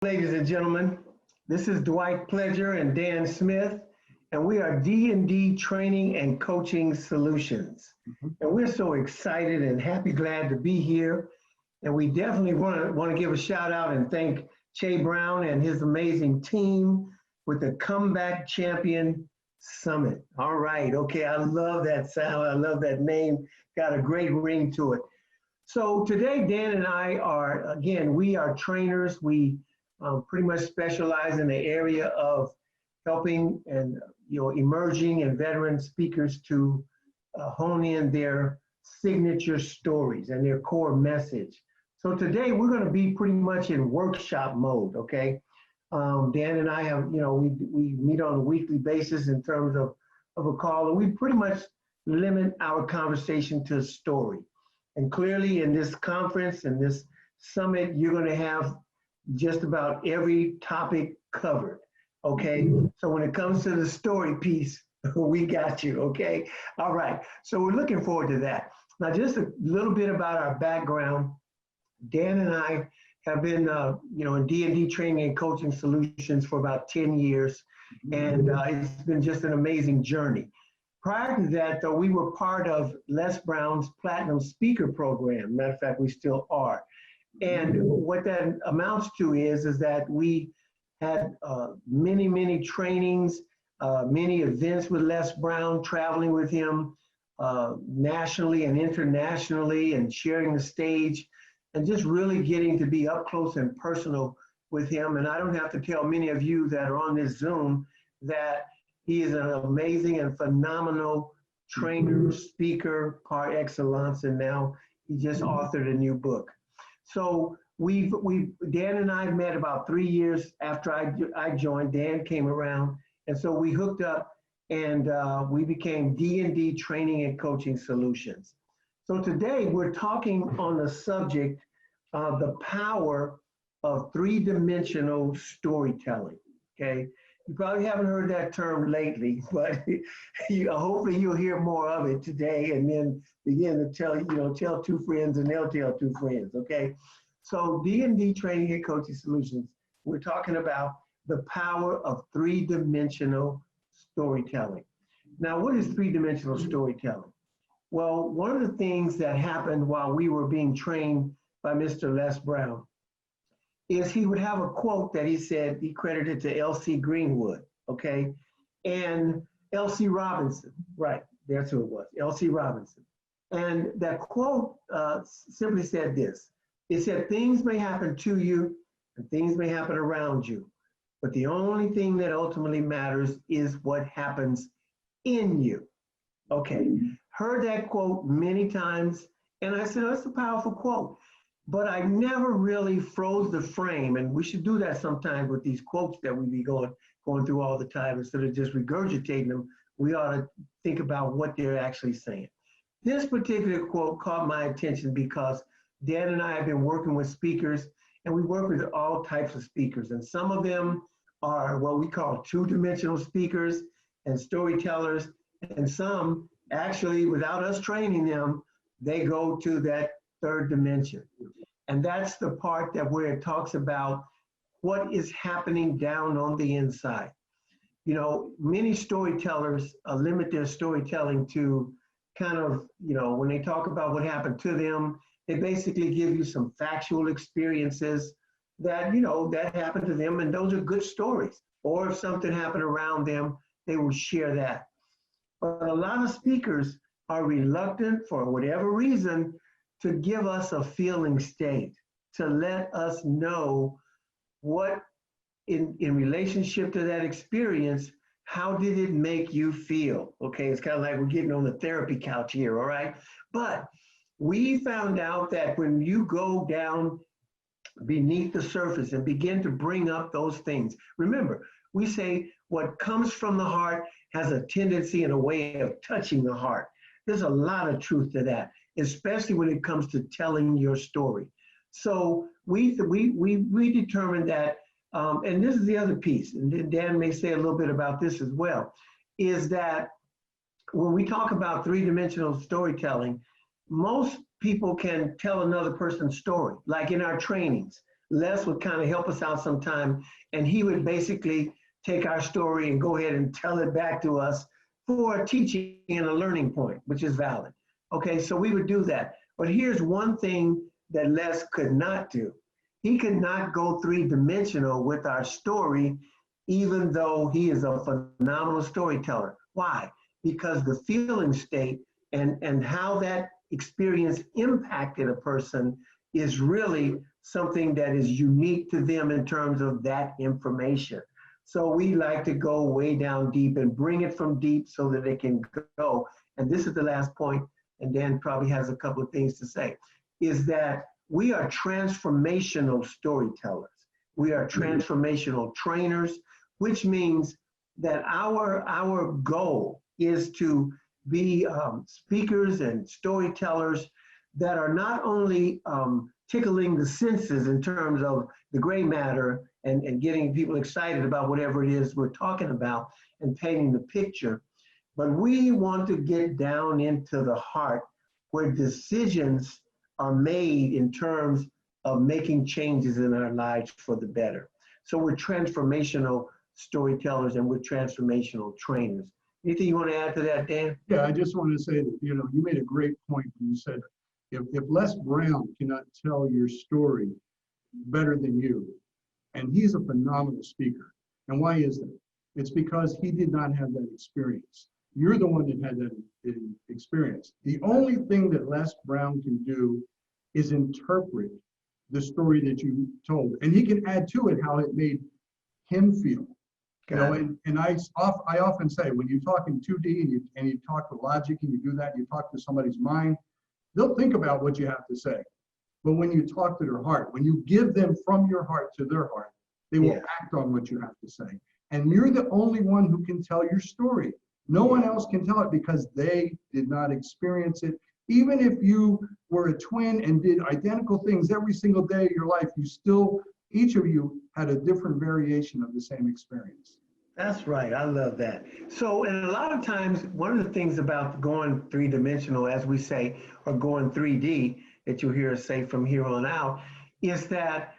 Ladies and gentlemen, this is Dwight Pledger and Dan Smith, and we are D&D Training and Coaching Solutions. And we're so excited and happy, glad to be here. And we definitely want to give a shout out and thank Che Brown and his amazing team with the Comeback Champion Summit. All right, okay, I love that sound. I love that name. Got a great ring to it. So today, Dan and I are, again, we are trainers. We pretty much specialize in the area of helping and emerging and veteran speakers to hone in their signature stories and their core message. So today we're going to be pretty much in workshop mode. Okay, Dan and I have we meet on a weekly basis in terms of a call, and we pretty much limit our conversation to a story. And clearly in this conference and this summit, you're going to have just about every topic covered, okay? So when it comes to the story piece, we got you, okay? All right, so we're looking forward to that. Now, just a little bit about our background. Dan and I have been, in D&D Training and Coaching Solutions for about 10 years, and it's been just an amazing journey. Prior to that, though, we were part of Les Brown's Platinum Speaker Program. Matter of fact, we still are. And what that amounts to is that we had many trainings, many events with Les Brown, traveling with him nationally and internationally, and sharing the stage, and just really getting to be up close and personal with him. And I don't have to tell many of you that are on this Zoom that he is an amazing and phenomenal trainer, speaker par excellence, and now he just authored a new book. So Dan and I met about 3 years after I joined. Dan came around, and so we hooked up, and we became D&D Training and Coaching Solutions. So today we're talking on the subject of the power of three-dimensional storytelling, okay? You probably haven't heard that term lately, but hopefully you'll hear more of it today, and then begin to tell two friends and they'll tell two friends, okay? So D&D Training and Coaching Solutions, we're talking about the power of three-dimensional storytelling. Now, what is three-dimensional storytelling? Well, one of the things that happened while we were being trained by Mr. Les Brown is he would have a quote that he said he credited to L.C. Greenwood, okay? And L.C. Robinson, right, that's who it was, L.C. Robinson. And that quote simply said this. It said, things may happen to you and things may happen around you, but the only thing that ultimately matters is what happens in you. Okay, heard that quote many times, and I said, that's a powerful quote. But I never really froze the frame, and we should do that sometimes with these quotes that we be going through all the time. Instead of just regurgitating them, we ought to think about what they're actually saying. This particular quote caught my attention because Dan and I have been working with speakers, and we work with all types of speakers. And some of them are what we call two-dimensional speakers and storytellers. And some actually, without us training them, they go to that third dimension. And that's the part where it talks about what is happening down on the inside. Many storytellers limit their storytelling to kind of, when they talk about what happened to them, they basically give you some factual experiences that, that happened to them, and those are good stories. Or if something happened around them, they will share that. But a lot of speakers are reluctant, for whatever reason, to give us a feeling state, to let us know what, in relationship to that experience, how did it make you feel? Okay, it's kind of like we're getting on the therapy couch here, all right? But we found out that when you go down beneath the surface and begin to bring up those things, remember, we say what comes from the heart has a tendency and a way of touching the heart. There's a lot of truth to that, especially when it comes to telling your story. So we determined that, and this is the other piece, and Dan may say a little bit about this as well, is that when we talk about three-dimensional storytelling, most people can tell another person's story, like in our trainings. Les would kind of help us out sometime, and he would basically take our story and go ahead and tell it back to us for a teaching and a learning point, which is valid. Okay, so we would do that. But here's one thing that Les could not do. He could not go three-dimensional with our story, even though he is a phenomenal storyteller. Why? Because the feeling state and how that experience impacted a person is really something that is unique to them in terms of that information. So we like to go way down deep and bring it from deep so that it can go. And this is the last point, and Dan probably has a couple of things to say, is that we are transformational storytellers. We are transformational trainers, which means that our goal is to be speakers and storytellers that are not only tickling the senses in terms of the gray matter and getting people excited about whatever it is we're talking about and painting the picture, but we want to get down into the heart where decisions are made in terms of making changes in our lives for the better. So we're transformational storytellers and we're transformational trainers. Anything you want to add to that, Dan? Yeah, I just wanted to say that, you made a great point when you said, if Les Brown cannot tell your story better than you, and he's a phenomenal speaker. And why is that? It's because he did not have that experience. You're the one that had that experience. The only thing that Les Brown can do is interpret the story that you told. And he can add to it how it made him feel. And I often say, when you talk in 2D and you talk with logic and you do that, you talk to somebody's mind, they'll think about what you have to say. But when you talk to their heart, when you give them from your heart to their heart, they will act on what you have to say. And you're the only one who can tell your story. No one else can tell it because they did not experience it. Even if you were a twin and did identical things every single day of your life, each of you had a different variation of the same experience. That's right. I love that. So, and a lot of times, one of the things about going three-dimensional, as we say, or going 3D, that you'll hear us say from here on out, is that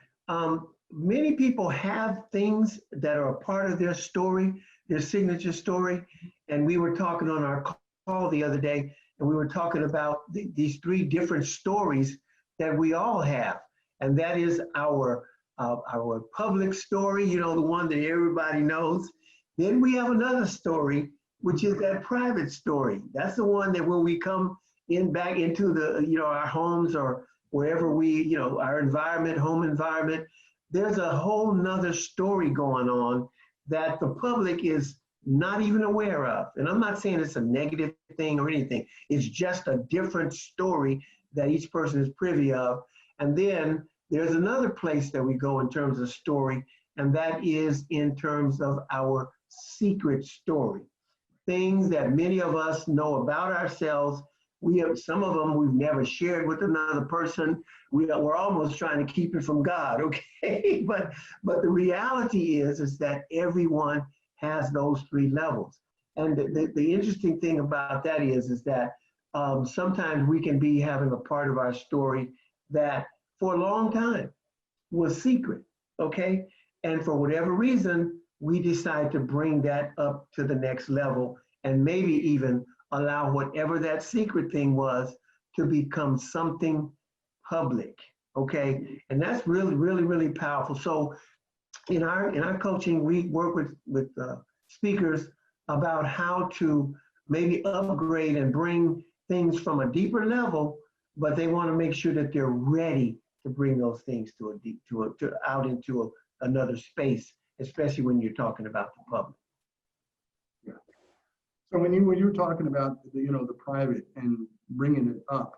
many people have things that are a part of their story, their signature story. And we were talking on our call the other day, and we were talking about these three different stories that we all have. And that is our public story, the one that everybody knows. Then we have another story, which is that private story. That's the one that when we come back into our homes or wherever our environment, home environment, there's a whole nother story going on that the public is not even aware of. And I'm not saying it's a negative thing or anything. It's just a different story that each person is privy of. And then there's another place that we go in terms of story, and that is in terms of our secret story. Things that many of us know about ourselves. We have some of them we've never shared with another person. We're almost trying to keep it from God, okay? But the reality is that everyone has those three levels. And the interesting thing about that is that sometimes we can be having a part of our story that for a long time was secret, okay? And for whatever reason, we decide to bring that up to the next level and maybe even allow whatever that secret thing was to become something public, okay? And that's really, really, really powerful. So in our coaching, we work with speakers about how to maybe upgrade and bring things from a deeper level, but they want to make sure that they're ready to bring those things out into another space, especially when you're talking about the public. Yeah. So when you're talking about the private and bringing it up,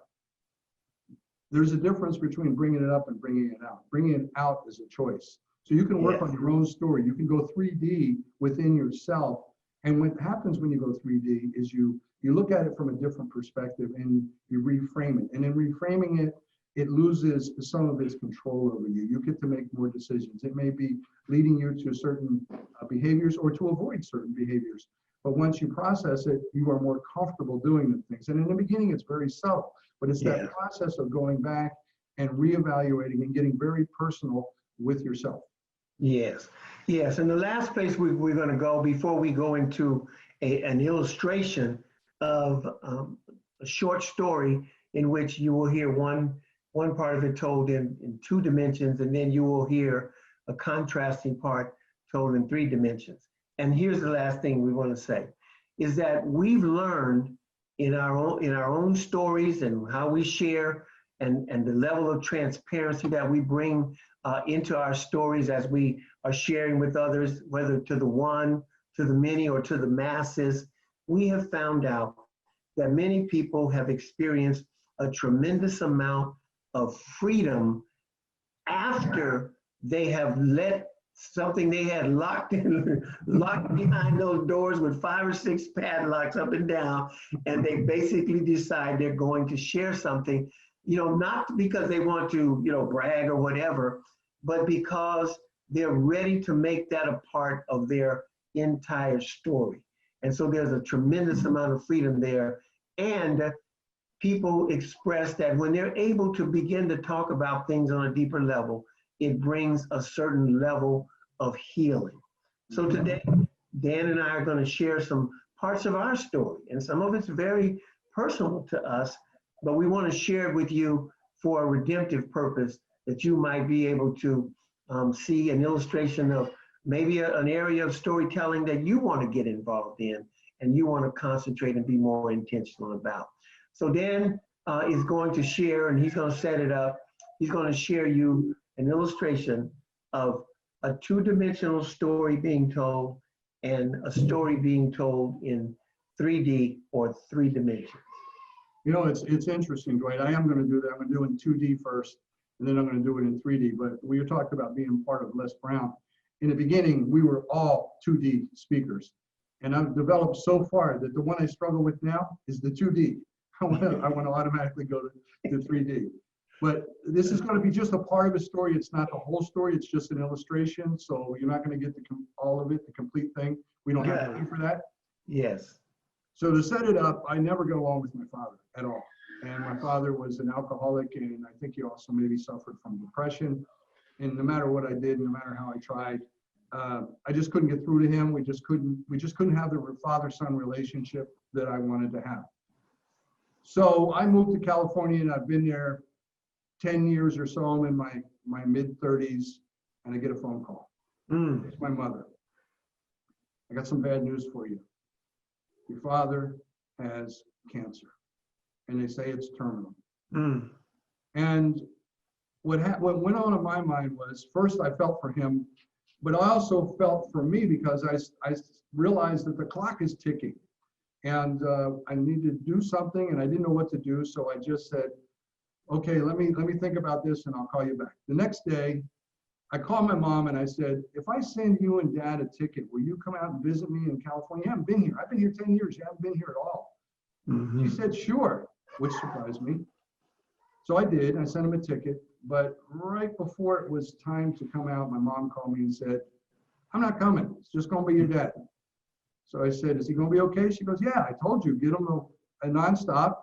there's a difference between bringing it up and bringing it out. Bringing it out is a choice. So you can work on your own story. You can go 3D within yourself. And what happens when you go 3D is you look at it from a different perspective and you reframe it. And in reframing it, it loses some of its control over you. You get to make more decisions. It may be leading you to certain behaviors or to avoid certain behaviors. But once you process it, you are more comfortable doing the things. And in the beginning, it's very subtle, but it's that process of going back and reevaluating and getting very personal with yourself. Yes, yes. And the last place we're going to go before we go into an illustration of a short story in which you will hear one part of it told in 2 dimensions, and then you will hear a contrasting part told in 3 dimensions. And here's the last thing we want to say, is that we've learned in our own stories and how we share and the level of transparency that we bring into our stories as we are sharing with others, whether to the one, to the many, or to the masses. We have found out that many people have experienced a tremendous amount of freedom after they have let something they had locked behind those doors with 5 or 6 padlocks up and down, and they basically decide they're going to share something, not because they want to, brag or whatever, but because they're ready to make that a part of their entire story. And so there's a tremendous amount of freedom there. And people express that when they're able to begin to talk about things on a deeper level, it brings a certain level of healing. So today, Dan and I are going to share some parts of our story, and some of it's very personal to us, but we want to share it with you for a redemptive purpose, that you might be able to see an illustration of maybe an area of storytelling that you want to get involved in and you want to concentrate and be more intentional about. So Dan is going to share, and he's going to set it up. He's going to share you an illustration of a 2-dimensional story being told and a story being told in 3D or 3 dimensions. It's interesting, Dwight. I am going to do that. I'm going to do it in 2D first, and then I'm going to do it in 3D. But we were talking about being part of Les Brown. In the beginning, we were all 2D speakers. And I've developed so far that the one I struggle with now is the 2D. I want to automatically go to 3D. But this is going to be just a part of a story. It's not the whole story. It's just an illustration. So you're not going to get all of it, the complete thing. We don't have time for that. Yes. So to set it up, I never got along with my father at all. And my father was an alcoholic, and I think he also maybe suffered from depression. And no matter what I did, no matter how I tried, I just couldn't get through to him. We just couldn't have the father-son relationship that I wanted to have. So I moved to California, and I've been there 10 years or so. I'm in my mid-30s, and I get a phone call. It's my mother. I got some bad news for you. Your father has cancer, and they say it's terminal. And what went on in my mind was, first I felt for him, but I also felt for me, because I realized that the clock is ticking, and I needed to do something, and I didn't know what to do. So I just said, okay, let me think about this, and I'll call you back. The next day, I called my mom and I said, if I send you and Dad a ticket, will you come out and visit me in California? You haven't been here. I've been here 10 years. You haven't been here at all. She said, sure, which surprised me. So I did. I sent him a ticket. But right before it was time to come out, my mom called me and said, I'm not coming. It's just going to be your dad. So I said, is he going to be okay? She goes, yeah, I told you, get him a nonstop.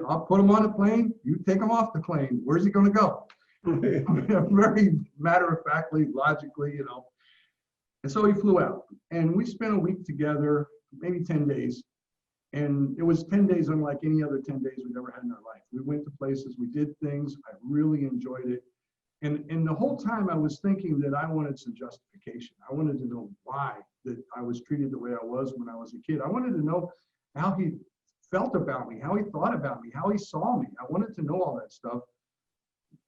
I'll put him on a plane. You take him off the plane. Where's he going to go? Very matter-of-factly, logically, And so he flew out. And we spent a week together, maybe 10 days. And it was 10 days unlike any other 10 days we've ever had in our life. We went to places, we did things. I really enjoyed it. And the whole time I was thinking that I wanted some justification. I wanted to know why that I was treated the way I was when I was a kid. I wanted to know how he felt about me, how he thought about me, how he saw me. I wanted to know all that stuff.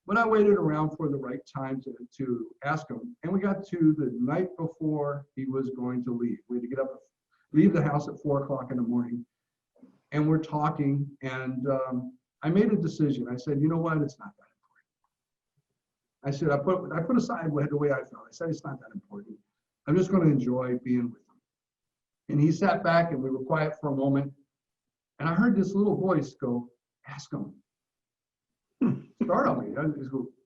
But I waited around for the right time to ask him. And we got to the night before he was going to leave. We had to leave the house at 4 o'clock in the morning. And we're talking, and I made a decision. I said, you know what, it's not that important. I said, I put aside the way I felt. I said, it's not that important. I'm just going to enjoy being with him. And he sat back, and we were quiet for a moment. And I heard this little voice go, ask him. Start on me.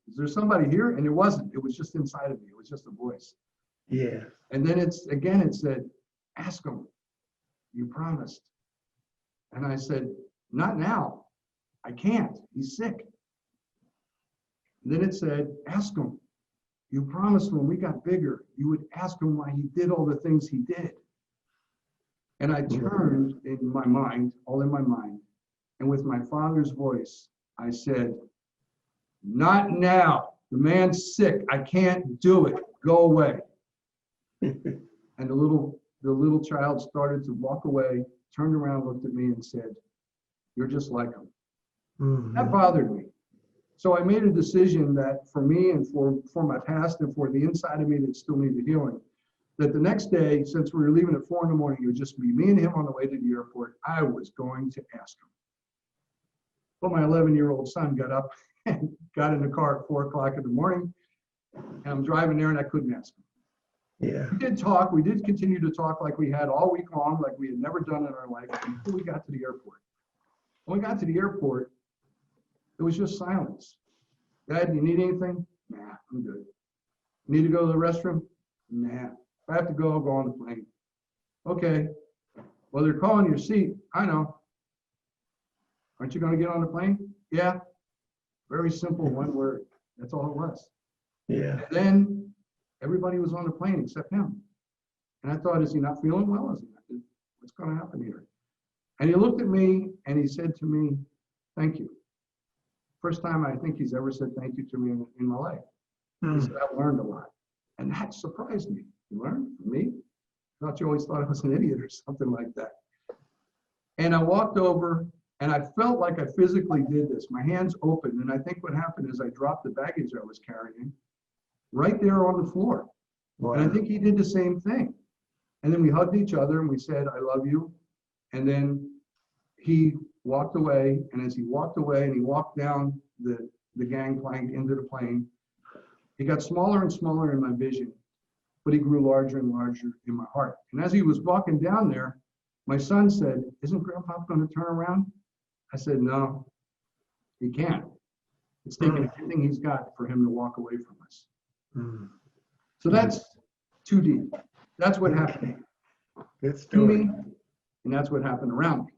Is there somebody here? And it wasn't. It was just inside of me. It was just a voice. Yeah. And then it said, ask him. You promised. And I said, not now. I can't. He's sick. And then it said, ask him. you promised when we got bigger, you would ask him why he did all the things he did. And I turned in my mind, all in my mind, and with my father's voice, I said, not now. The man's sick. I can't do it. Go away. And the little child started to walk away, turned around, looked at me and said, you're just like him. Mm-hmm. That bothered me. So I made a decision that for me and for my past and for the inside of me that still needed healing, that the next day, since we were leaving at 4 a.m, it would just be me and him on the way to the airport. I was going to ask him. But my 11-year-old son got up and got in the car at 4 o'clock in the morning. And I'm driving there and I couldn't ask him. Yeah. We did talk. We did continue to talk like we had all week long, like we had never done in our life until we got to the airport. When we got to the airport, it was just silence. Dad, you need anything? Nah, I'm good. Need to go to the restroom? Nah. If I have to go, I'll go on the plane. Okay. Well, they're calling your seat. I know. Aren't you going to get on the plane? Yeah. Very simple, one word. That's all it was. Yeah. And then everybody was on the plane except him. And I thought, is he not feeling well? What's going to happen here? And he looked at me and he said to me, thank you. First time I think he's ever said thank you to me in my life. He said, I've learned a lot. And that surprised me. You learned from me? I thought you always thought I was an idiot or something like that. And I walked over and I felt like I physically did this. My hands opened. And I think what happened is I dropped the baggage I was carrying right there on the floor. Wow. And I think he did the same thing. And then we hugged each other and we said, I love you. And then he walked away. And as he walked away and he walked down the gangplank into the plane, he got smaller and smaller in my vision, but he grew larger and larger in my heart. And as he was walking down there, my son said, isn't Grandpa going to turn around? I said, no, he can't. It's taking everything he's got for him to walk away from us. So that's too deep. That's what happened to me, and that's what happened around me.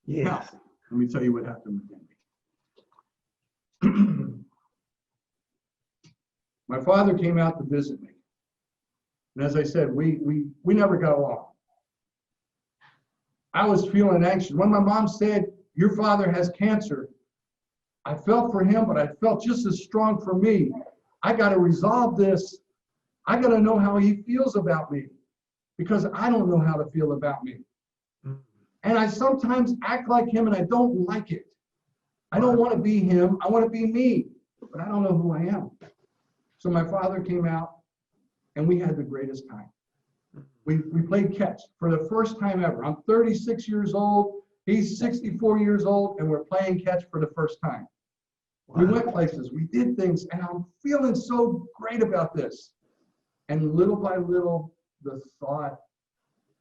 Yes. Now, let me tell you what happened within me. My father came out to visit me. And as I said, we never got along. I was feeling anxious. When my mom said, your father has cancer, I felt for him, but I felt just as strong for me. I got to resolve this. I got to know how he feels about me because I don't know how to feel about me. And I sometimes act like him and I don't like it. I don't want to be him. I want to be me, but I don't know who I am. So my father came out and we had the greatest time. We played catch for the first time ever. I'm 36 years old. He's 64 years old and we're playing catch for the first time. Wow. We went places, we did things, and I'm feeling so great about this. And little by little, the thought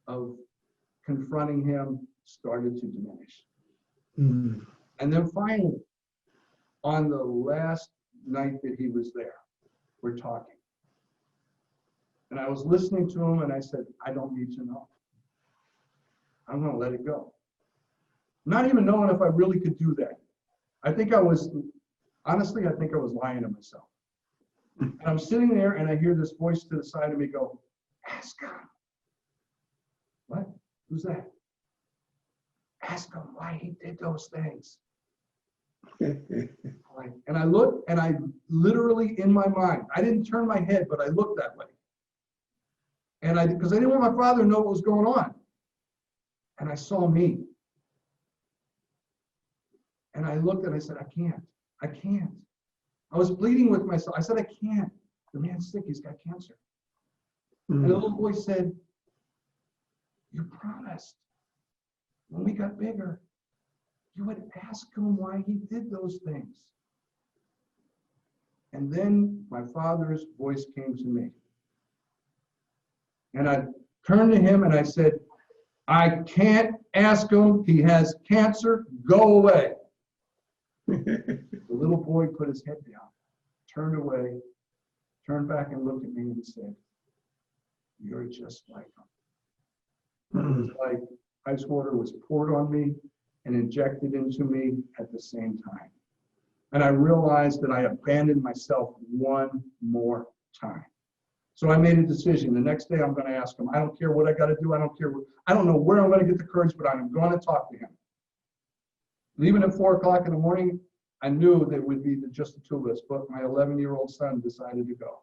of confronting him started to diminish. And then finally, on the last night that he was there, we're talking. And I was listening to him and I said, I don't need to know. I'm going to let it go. Not even knowing if I really could do that. Honestly, I think I was lying to myself. And I'm sitting there and I hear this voice to the side of me go, ask him. What? Who's that? Ask him why he did those things. And I looked and I literally in my mind, I didn't turn my head, but I looked that way. And because I didn't want my father to know what was going on. And I saw me. And I looked and I said, I can't. I was pleading with myself. I said, I can't. The man's sick. He's got cancer. And the little boy said, you promised when we got bigger, you would ask him why he did those things. And then my father's voice came to me. And I turned to him and I said, I can't ask him. He has cancer. Go away. The little boy put his head down, turned away, turned back and looked at me and said, you're just like him. It was like ice water was poured on me and injected into me at the same time. And I realized that I abandoned myself one more time. So I made a decision. The next day I'm going to ask him. I don't care what I got to do. I don't care. I don't know where I'm going to get the courage, but I'm going to talk to him. Leaving at 4 o'clock in the morning, I knew that it would be just the two of us, but my 11-year-old son decided to go.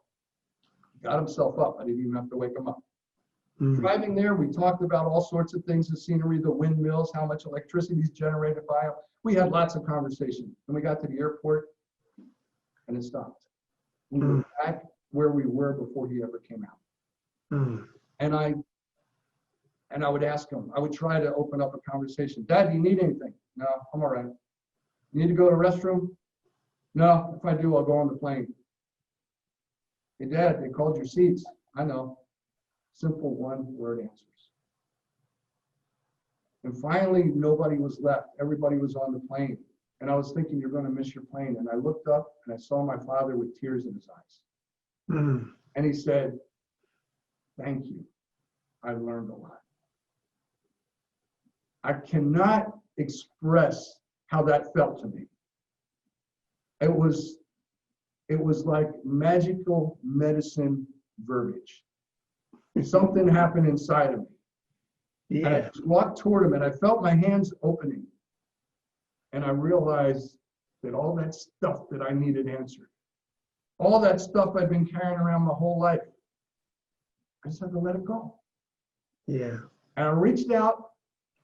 He got himself up. I didn't even have to wake him up. Driving there, we talked about all sorts of things, the scenery, the windmills, how much electricity is generated by them. We had lots of conversation. Then we got to the airport, and it stopped. We were back where we were before he ever came out. And I would ask him, I would try to open up a conversation. Dad, do you need anything? No, I'm all right. You need to go to the restroom? No, if I do, I'll go on the plane. Hey, Dad, they called your seats. I know. Simple one-word answers. And finally, nobody was left. Everybody was on the plane. And I was thinking, you're going to miss your plane. And I looked up and I saw my father with tears in his eyes. And he said, thank you. I learned a lot. I cannot express how that felt to me. It was like magical medicine verbiage. Something happened inside of me. Yeah. And I just walked toward him and I felt my hands opening. And I realized that all that stuff that I needed answered, all that stuff I've been carrying around my whole life, I just had to let it go. Yeah. And I reached out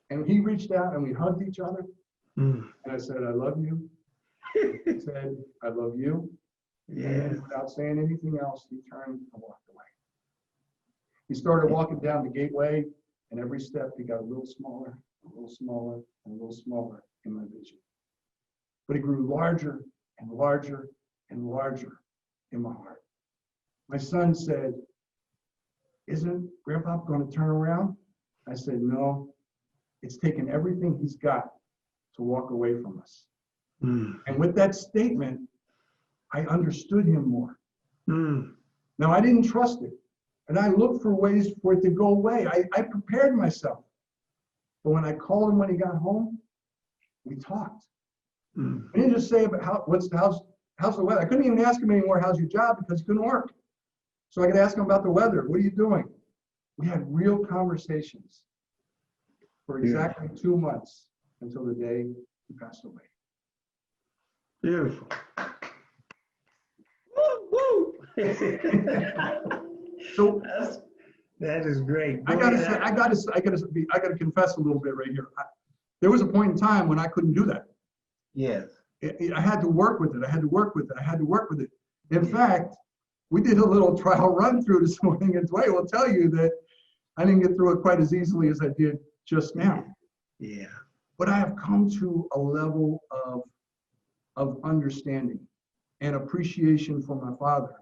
and he reached out and we hugged each other. And I said, I love you. He said, I love you. Yeah. And without saying anything else, he turned and walked away. He started walking down the gateway, and every step he got a little smaller, a little smaller, and a little smaller in my vision. But it grew larger and larger and larger in my heart. My son said, isn't Grandpa going to turn around? I said, no, it's taken everything he's got to walk away from us. And with that statement, I understood him more. Now, I didn't trust it. And I looked for ways for it to go away. I prepared myself. But when I called him when he got home, we talked. I didn't just say about how's the weather. I couldn't even ask him anymore, how's your job? Because he couldn't work. So I could ask him about the weather. What are you doing? We had real conversations for exactly 2 months until the day he passed away. Beautiful. Woo, woo. So that is great. I gotta confess a little bit right here. There was a point in time when I couldn't do that. Yes. I had to work with it. I had to work with it. In fact, we did a little trial run through this morning, and Dwight will tell you that I didn't get through it quite as easily as I did just now. Yeah. But I have come to a level of understanding and appreciation for my father.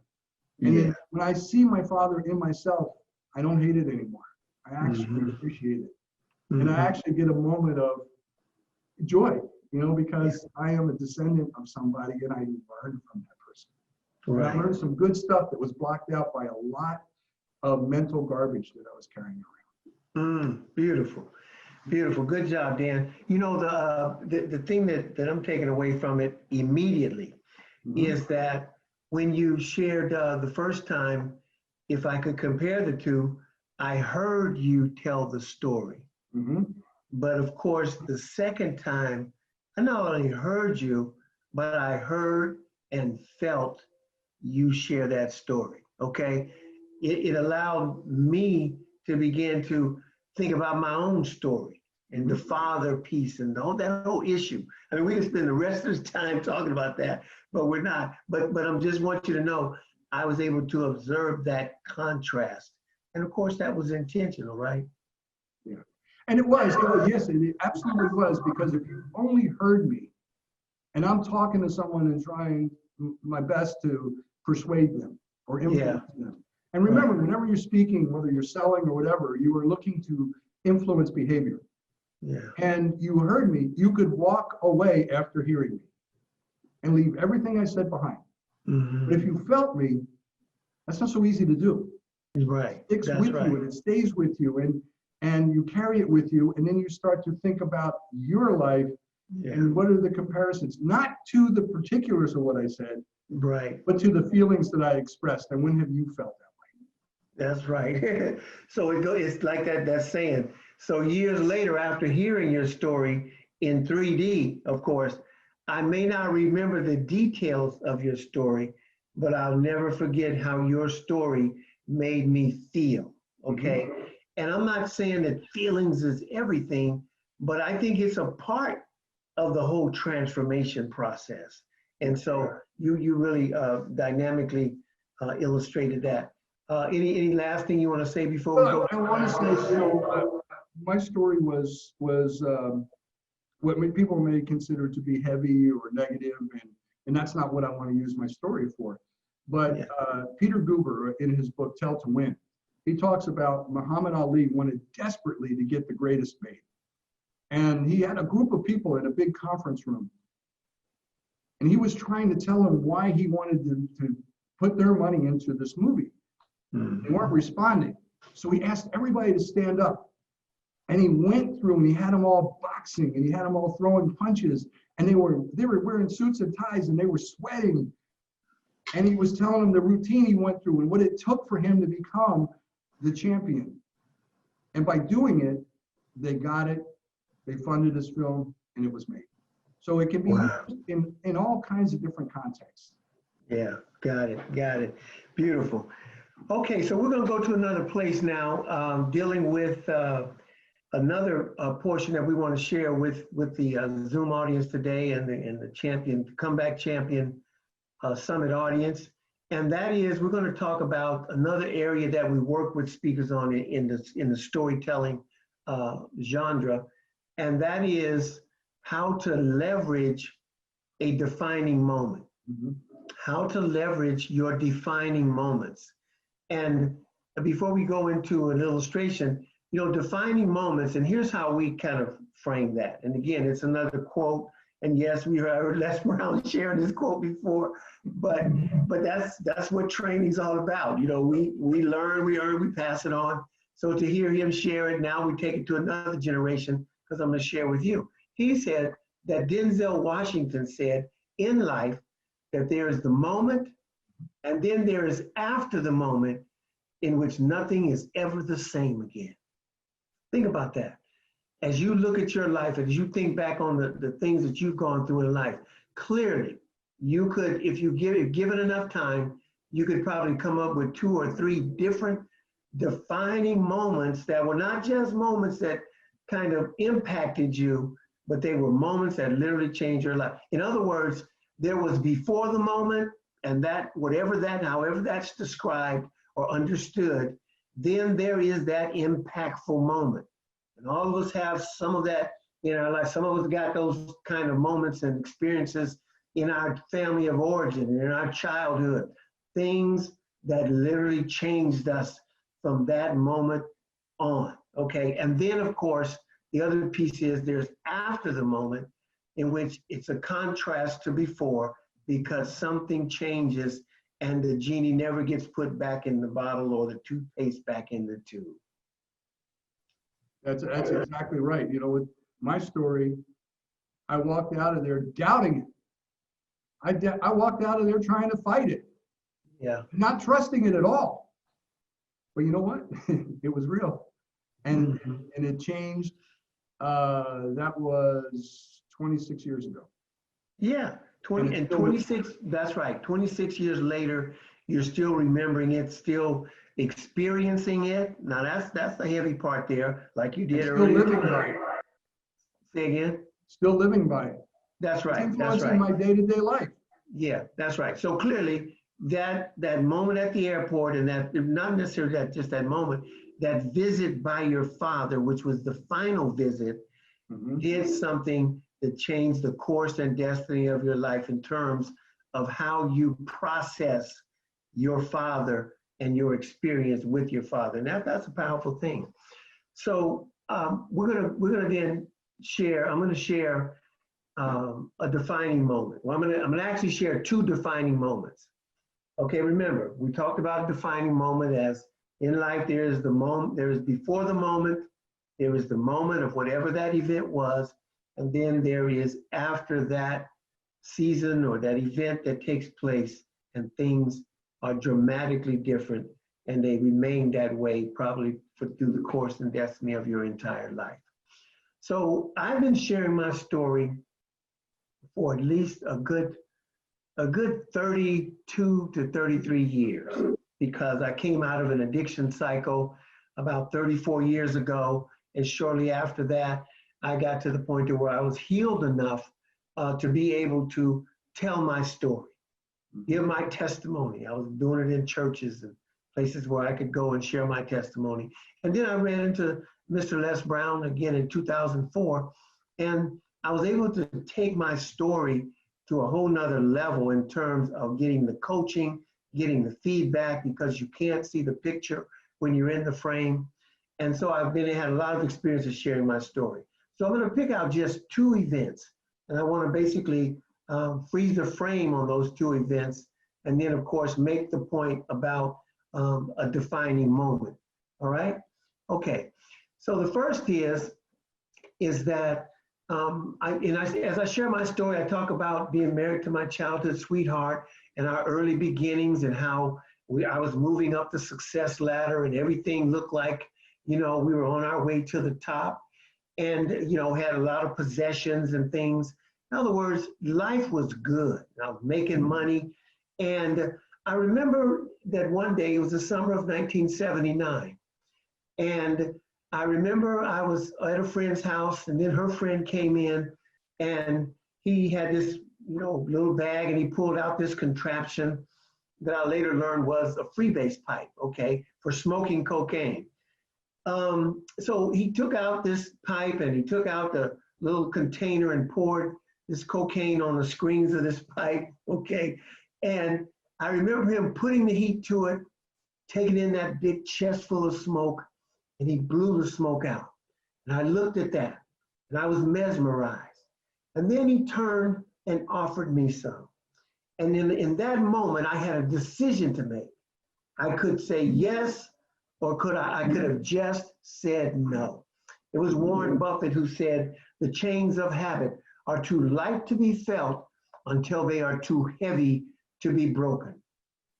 And then when I see my father in myself, I don't hate it anymore. I actually appreciate it. And I actually get a moment of joy, because I am a descendant of somebody and I learned from that person. And I learned some good stuff that was blocked out by a lot of mental garbage that I was carrying around. Beautiful. Beautiful. Good job, Dan. The thing that I'm taking away from it immediately is that when you shared the first time, if I could compare the two, I heard you tell the story. But of course, the second time, I not only heard you, but I heard and felt you share that story, okay? It allowed me to begin to think about my own story and the father piece and that whole issue. I mean, we can spend the rest of the time talking about that, but we're not. But I just want you to know, I was able to observe that contrast. And of course, that was intentional, right? Yeah. And it was, yes, and it absolutely was, because if you only heard me, and I'm talking to someone and trying my best to persuade them or influence them. And remember, whenever you're speaking, whether you're selling or whatever, you are looking to influence behavior. Yeah. And you heard me, you could walk away after hearing me and leave everything I said behind. But if you felt me, that's not so easy to do. Right. It sticks with you and it stays with you and you carry it with you, and then you start to think about your life and what are the comparisons, not to the particulars of what I said, Right. but to the feelings that I expressed. And when have you felt that That's right. So it's like that saying. So years later, after hearing your story in 3D, of course, I may not remember the details of your story, but I'll never forget how your story made me feel. way? Okay. And I'm not saying that feelings is everything, but I think it's a part of the whole transformation process. And so you really dynamically illustrated that. Any last thing you want to say before we Well, go? I want to say, my story was what people may consider to be heavy or negative, and that's not what I want to use my story for. But Yeah. Peter Guber, in his book Tell to Win, he talks about Muhammad Ali wanted desperately to get the greatest made, and he had a group of people in a big conference room, and he was trying to tell them why he wanted to put their money into this movie. They weren't responding. So he asked everybody to stand up. And he went through and he had them all boxing and he had them all throwing punches. And they were wearing suits and ties and they were sweating. And he was telling them the routine he went through and what it took for him to become the champion. And by doing it, they got it, they funded his film, and it was made. So it can be used in all kinds of different contexts. Yeah, got it. Beautiful. Okay, so we're going to go to another place now, dealing with another portion that we want to share with the Zoom audience today and the champion, comeback champion summit audience. And that is, we're going to talk about another area that we work with speakers on in the storytelling genre, and that is how to leverage a defining moment. Mhm. How to leverage your defining moments. And before we go into an illustration, defining moments, and here's how we kind of frame that. And again, it's another quote. And yes, we heard Les Brown sharing this quote before, but that's what training's all about. We learn, we earn, we pass it on. So to hear him share it, now we take it to another generation, because I'm going to share with you. He said that Denzel Washington said in life that there is the moment, and then there is after the moment, in which nothing is ever the same again. Think about that. As you look at your life, as you think back on the things that you've gone through in life, clearly you could, if you give it enough time, you could probably come up with 2 or 3 different defining moments that were not just moments that kind of impacted you, but they were moments that literally changed your life. In other words, there was before the moment, and that, however that's described or understood, then there is that impactful moment. And all of us have some of that in our life. Some of us got those kind of moments and experiences in our family of origin, in our childhood, things that literally changed us from that moment on, okay? And then, of course, the other piece is there's after the moment, in which it's a contrast to before, because something changes and the genie never gets put back in the bottle or the toothpaste back in the tube. That's exactly right. With my story, I walked out of there doubting it. I walked out of there trying to fight it. Yeah. Not trusting it at all. But you know what? It was real. And it changed. That was 26 years ago. Yeah. 26, that's right. 26 years later, you're still remembering it, still experiencing it. Now that's the heavy part there, like you did earlier. Still living by it. Say again? Still living by it. That's right. It's That's influencing right. my day-to-day life. Yeah, that's right. So clearly that moment at the airport, and that not necessarily just that moment, that visit by your father, which was the final visit, did something that changed the course and destiny of your life in terms of how you process your father and your experience with your father. And that's a powerful thing. So we're gonna then share. I'm gonna share a defining moment. Well, I'm gonna actually share 2 defining moments. Okay, remember we talked about a defining moment as in life. There is the moment. There is before the moment. There is the moment of whatever that event was, and then there is after that season or that event that takes place, and things are dramatically different, and they remain that way probably through the course and destiny of your entire life. So I've been sharing my story for at least a good 32 to 33 years, because I came out of an addiction cycle about 34 years ago. And shortly after that, I got to the point where I was healed enough to be able to tell my story, give my testimony. I was doing it in churches and places where I could go and share my testimony. And then I ran into Mr. Les Brown again in 2004, and I was able to take my story to a whole nother level in terms of getting the coaching, getting the feedback, because you can't see the picture when you're in the frame. And so I've had a lot of experiences sharing my story. So I'm going to pick out just two events, and I want to basically freeze the frame on those two events, and then of course make the point about a defining moment. All right? Okay. So the first is that as I share my story, I talk about being married to my childhood sweetheart and our early beginnings, and how I was moving up the success ladder, and everything looked like, we were on our way to the top, and, had a lot of possessions and things. In other words, life was good. I was making money. And I remember that one day, it was the summer of 1979. And I remember I was at a friend's house, and then her friend came in, and he had this, little bag, and he pulled out this contraption that I later learned was a freebase pipe, okay, for smoking cocaine. So he took out this pipe, and he took out the little container and poured this cocaine on the screens of this pipe, okay? And I remember him putting the heat to it, taking in that big chest full of smoke, and he blew the smoke out. And I looked at that, and I was mesmerized. And then he turned and offered me some. And in that moment, I had a decision to make. I could say yes, or I could have just said no. It was Warren Buffett who said, "The chains of habit are too light to be felt until they are too heavy to be broken."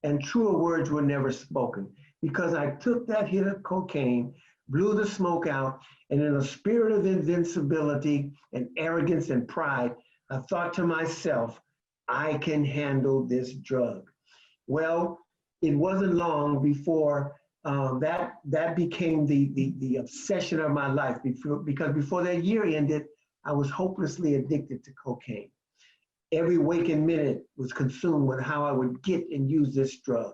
And truer words were never spoken, because I took that hit of cocaine, blew the smoke out, and in a spirit of invincibility and arrogance and pride, I thought to myself, I can handle this drug. Well, it wasn't long before that became the obsession of my life, because before that year ended, I was hopelessly addicted to cocaine. Every waking minute was consumed with how I would get and use this drug.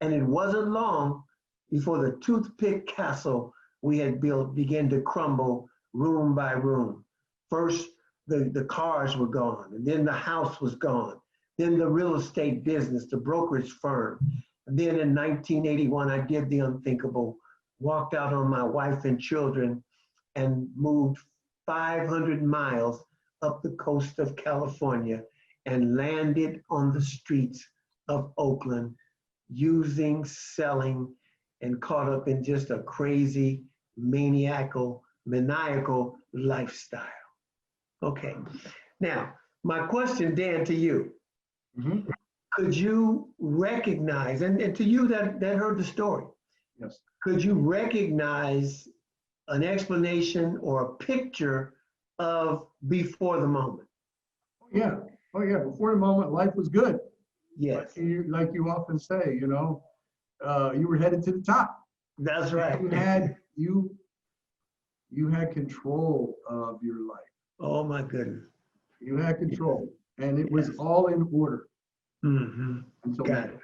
And it wasn't long before the toothpick castle we had built began to crumble room by room. First, the cars were gone, and then the house was gone, then the real estate business, the brokerage firm. And then in 1981, I did the unthinkable, walked out on my wife and children, and moved 500 miles up the coast of California and landed on the streets of Oakland, selling, and caught up in just a crazy, maniacal lifestyle. Okay, now, my question, Dan, to you. Mm-hmm. Could you recognize, and to you that heard the story, Yes. Could you recognize an explanation or a picture of before the moment? Yeah. Oh yeah. Before the moment, life was good. Yes. Like you often say, you were headed to the top. That's right. You had control of your life. Oh my goodness. You had control, and it was all in order. Mm-hmm. Got it.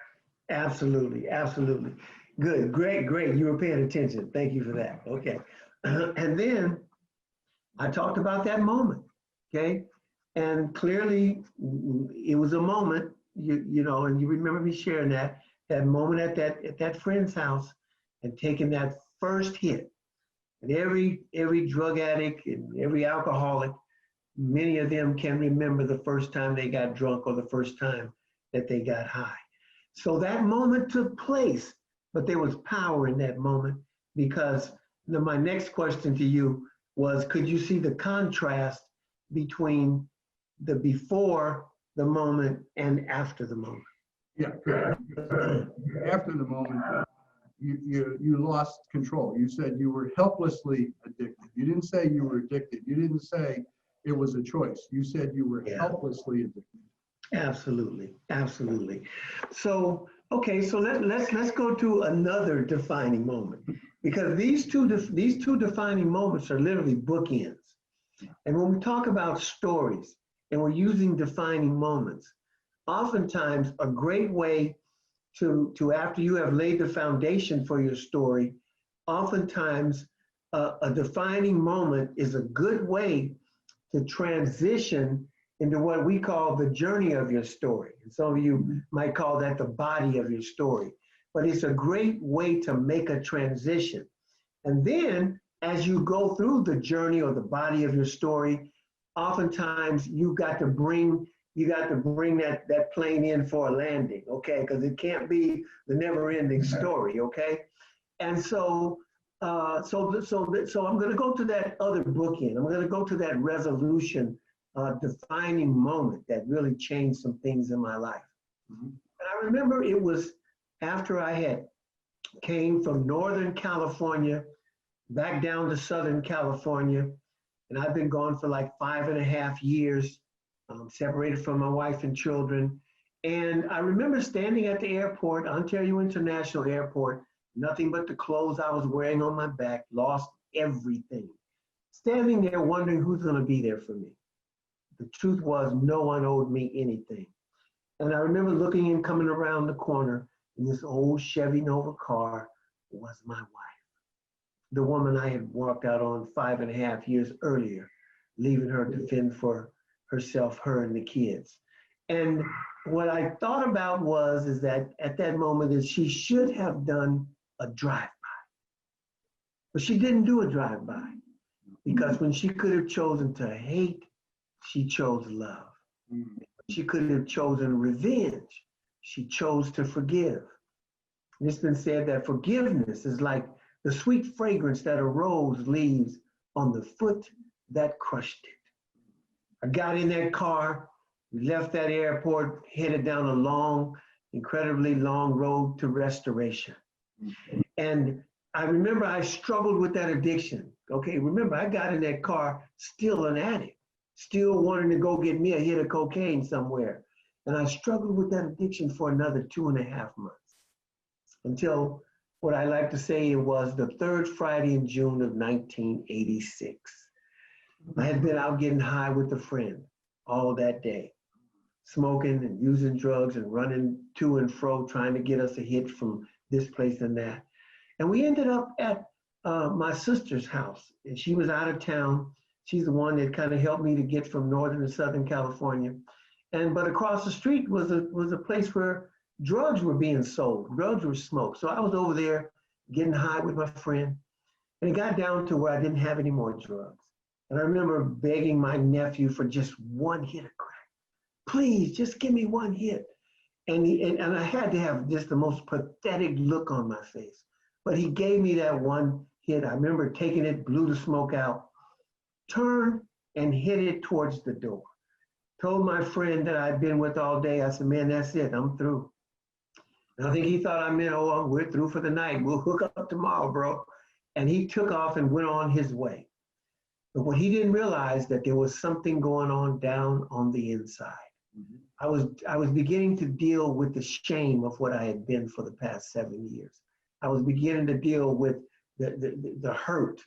Absolutely. Absolutely. Good. Great. You were paying attention. Thank you for that. Okay. And then I talked about that moment. Okay. And clearly it was a moment, and you remember me sharing that moment at that friend's house, and taking that first hit. And every drug addict and every alcoholic, many of them can remember the first time they got drunk or the first time that they got high. So that moment took place, but there was power in that moment, because my next question to you was, could you see the contrast between the before the moment, and after the moment. Yeah, after the moment, you lost control. You said you were helplessly addicted. You didn't say you were addicted. You didn't say it was a choice. You said you were helplessly addicted. Absolutely, absolutely. So, okay, so let's go to another defining moment, because these two defining moments are literally bookends. And when we talk about stories and we're using defining moments, oftentimes a great way to after you have laid the foundation for your story, oftentimes a defining moment is a good way to transition into what we call the journey of your story. And some of you might call that the body of your story, but it's a great way to make a transition. And then as you go through the journey or the body of your story, oftentimes you got to bring that plane in for a landing, okay? Because it can't be the never-ending story, okay? And so I'm going to go to that other bookend. I'm going to go to that resolution, defining moment that really changed some things in my life. And I remember it was after I had came from Northern California back down to Southern California, and I've been gone for like 5.5 years, separated from my wife and children. And I remember standing at the airport, Ontario International Airport, nothing but the clothes I was wearing on my back, lost everything. Standing there wondering who's going to be there for me. The truth was no one owed me anything. And I remember looking and coming around the corner, and this old Chevy Nova car was my wife, the woman I had walked out on 5.5 years earlier, leaving her to fend for herself, her and the kids. And what I thought about is that at that moment is she should have done a drive-by. But she didn't do a drive-by, because when she could have chosen to hate, she chose love. She could have chosen revenge. She chose to forgive. And it's been said that forgiveness is like the sweet fragrance that a rose leaves on the foot that crushed it. I got in that car, left that airport, headed down a long, incredibly long road to restoration. And I remember I struggled with that addiction. Okay, remember, I got in that car still an addict, still wanting to go get me a hit of cocaine somewhere. And I struggled with that addiction for another 2.5 months, until what I like to say, it was the third Friday in June of 1986. I had been out getting high with a friend all that day, smoking and using drugs and running to and fro, trying to get us a hit from this place and that. And we ended up at my sister's house, and she was out of town. She's the one that kind of helped me to get from Northern to Southern California. But across the street was a place where drugs were being sold, drugs were smoked. So I was over there getting high with my friend, and it got down to where I didn't have any more drugs. And I remember begging my nephew for just one hit of crack. Please, just give me one hit. And I had to have just the most pathetic look on my face. But he gave me that one hit. I remember taking it, blew the smoke out, turned and hit it towards the door. Told my friend that I'd been with all day, I said, man, that's it, I'm through. And I think he thought I meant, oh, well, we're through for the night. We'll hook up tomorrow, bro. And he took off and went on his way. But what he didn't realize, that there was something going on down on the inside. I was beginning to deal with the shame of what I had been for the past 7 years. I was beginning to deal with the hurt,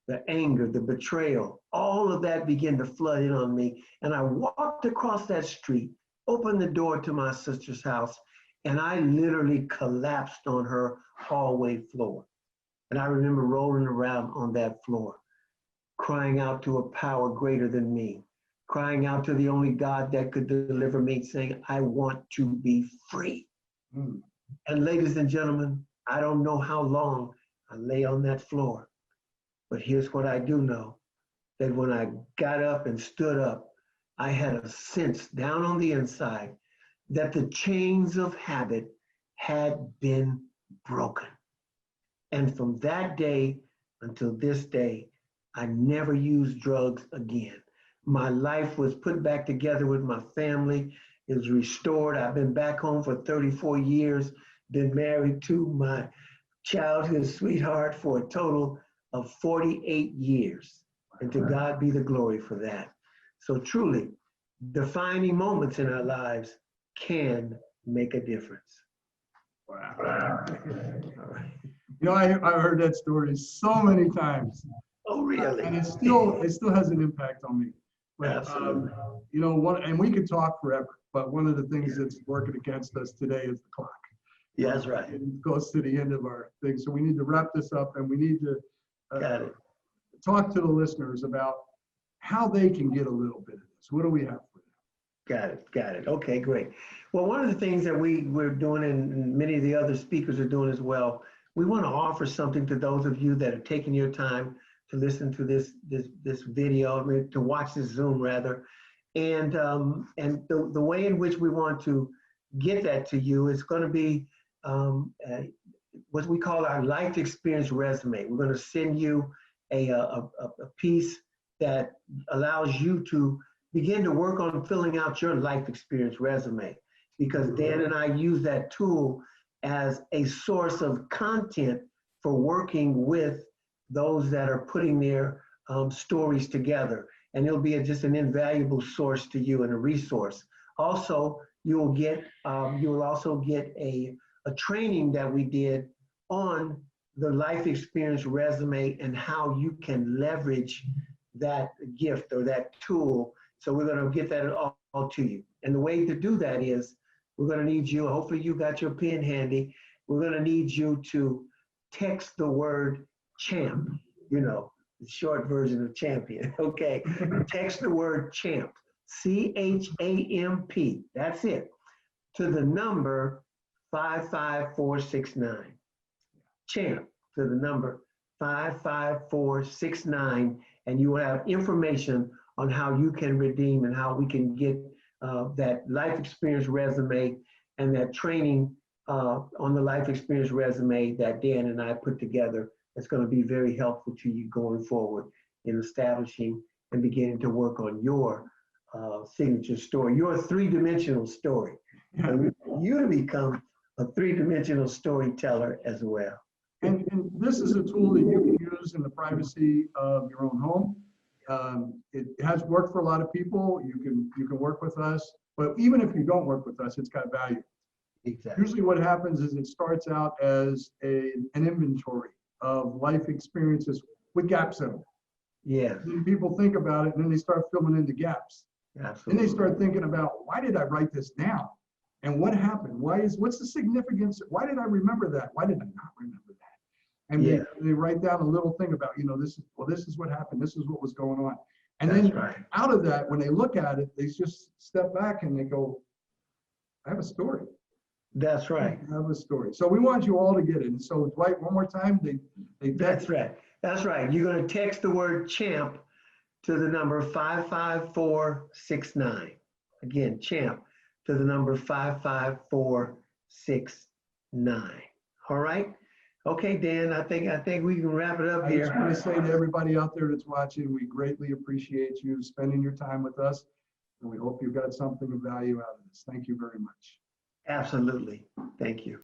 the anger, the betrayal. All of that began to flood in on me. And I walked across that street, opened the door to my sister's house, and I literally collapsed on her hallway floor. And I remember rolling around on that floor, crying out to a power greater than me, crying out to the only God that could deliver me, saying, I want to be free. And ladies and gentlemen, I don't know how long I lay on that floor, but here's what I do know, that when I got up and stood up, I had a sense down on the inside that the chains of habit had been broken. And from that day until this day, I never used drugs again. My life was put back together with my family. is restored. I've been back home for 34 years, been married to my childhood sweetheart for a total of 48 years. And to God be the glory for that. So truly, defining moments in our lives can make a difference. Wow. All right. You know, I heard that story so many times. Oh, really? And it still has an impact on me. But, Absolutely. you know, and we could talk forever, but one of the things that's working against us today is the clock. Yeah, that's right. It goes to the end of our thing. So we need to wrap this up, and we need to Got it. talk to the listeners about how they can get a little bit of this. What do we have for them? Got it. Okay, great. Well, one of the things that we're doing, and many of the other speakers are doing as well, we want to offer something to those of you that are taking your time to listen to this video, to watch this Zoom rather, and the way in which we want to get that to you is going to be what we call our life experience resume. We're going to send you a piece that allows you to begin to work on filling out your life experience resume, because Dan and I use that tool as a source of content for working with those that are putting their stories together. And it'll be just an invaluable source to you and a resource. Also, you will also get a training that we did on the life experience resume and how you can leverage that gift or that tool. So we're going to get that all to you. And the way to do that is we're going to need you, hopefully you got your pen handy, we're going to need you to text the word champ, you know, the short version of champion, okay? Text the word champ, C-H-A-M-P, that's it, to the number 55469. Champ to the number 55469, and you will have information on how you can redeem and how we can get that life experience resume and that training on the life experience resume that Dan and I put together. That's going to be very helpful to you going forward in establishing and beginning to work on your signature story, your three-dimensional story. And you to become a three-dimensional storyteller as well. And this is a tool that you can use in the privacy of your own home. It has worked for a lot of people. You can work with us, but even if you don't work with us, it's got value. Exactly. Usually what happens is it starts out as an inventory of life experiences with gaps in them. Yeah. Then people think about it, and then they start filling in the gaps. Absolutely. And they start thinking about, why did I write this down? And what happened? What's the significance? Why did I remember that? Why did I not remember that? And they write down a little thing about, you know, this is what happened. This is what was going on. And That's then right. out of that, when they look at it, they just step back and they go, I have a story. That's right. I have a story. So we want you all to get it. And so Dwight, one more time, That's right. That's right. You're going to text the word champ to the number 55469. Again, champ to the number 55469. All right. Okay, Dan, I think we can wrap it up here. I just want to say to everybody out there that's watching, we greatly appreciate you spending your time with us. And we hope you got something of value out of this. Thank you very much. Absolutely. Thank you.